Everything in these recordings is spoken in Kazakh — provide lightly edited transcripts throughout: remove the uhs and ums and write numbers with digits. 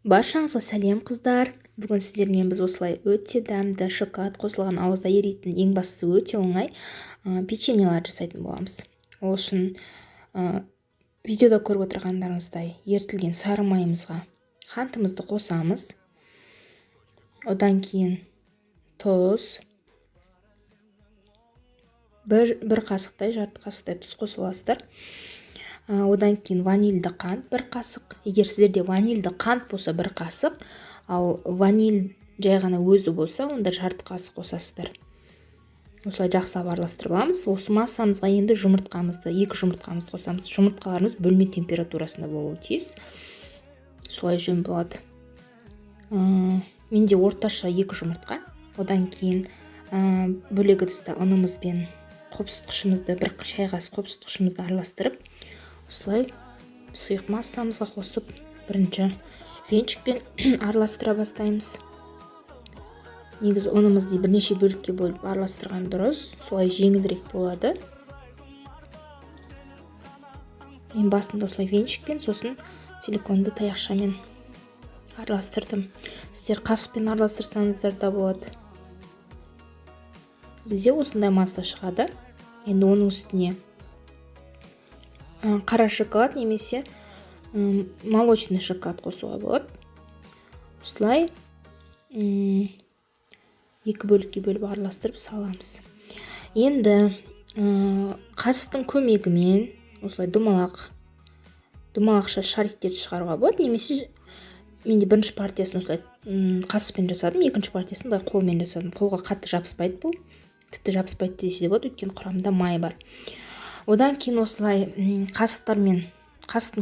Баршаңызға сәлем қыздар. Бүгін сіздермен біз осылай өте дәмді шоколад қосылған ауызда еритін, ең бастысы өте оңай печеньелар жасайтын боламыз. Ол үшін видеода көріп отырғандарыңыздай ерітілген сары майымызға қантымызды қосамыз. Одан кейін тұз, бір қасықтай, жарты қасықтай тұз қосып аласыздар. Одан кейін ванильді қант 1 қасық. Егер сіздерде ванильді қант болса 1 қасық, ал ваниль жай ғана өзі болса, онда жарты қасық қосасыздар. Осылай жақсылап араластырып аламыз. Осы массамызға енді жұмыртқамызды, 2 жұмыртқамызды қосамыз. Жұмыртқаларымыз бөлме температурасында болуы тиіс. Солай жөн болады. Менде орташа 2 жұмыртқа. Одан кейін бөлек ыдыста ұнымызбен қопсытқышымызды, 1 шай қасық қопсытқышымызды араластырып, осылай сұйық массамызға қосып, бірінші венчикпен араластыра бастаймыз. Негізі ұнымызды бірнеше бөлікке бөліп араластырған дұрыс, солай жеңілірек болады. Мен басында осылай венчикпен, сосын силиконды таяқшамен араластырдым. Сіздер қасықпен араластырсаңыздар да болады. Бізде осындай масса шығады. Енді оның үстіне қара шоколад немесе молочный шоколад қосуға болады. Осылай 2 бөлікке бөліп араластырып саламыз. Енді қасықтың көмегімен осылай думалақша шариктерді шығаруға болады. Немесе менде бірінші партиясын осылай қасықпен жасадым, екінші партиясын қолмен жасадым. Қолға қатты жабыспайды бұл. Тіпті жабыспайды десе де болады, өйткені құрамында май бар. Одан кейін осылай қасықтың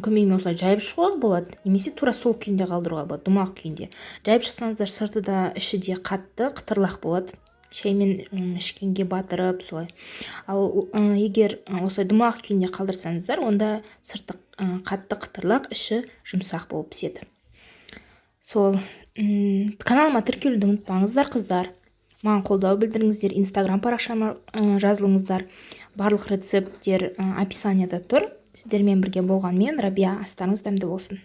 көмегімен осылай жайып шығуға болады, немесе тура сол күйінде қалдыруға болады, думақ күйінде. Жайып шықсаңыздар, сырты да іші де қатты қытырлақ болады. Шаймен ішкенге батырып солай. Ал егер осылай думақ күйінде қалдырсаңыздар, онда сырты қатты қытырлақ, іші жұмсақ болып піседі. Сол каналыма тіркелуді ұмытпаңыздар қыздар. Маған қолдау білдіріңіздер, Instagram парақшама жазылыңыздар. Барлық рецепттер описанияда тұр. Сіздермен бірге болған мен, Рабия. Астарыңыз дәмді болсын.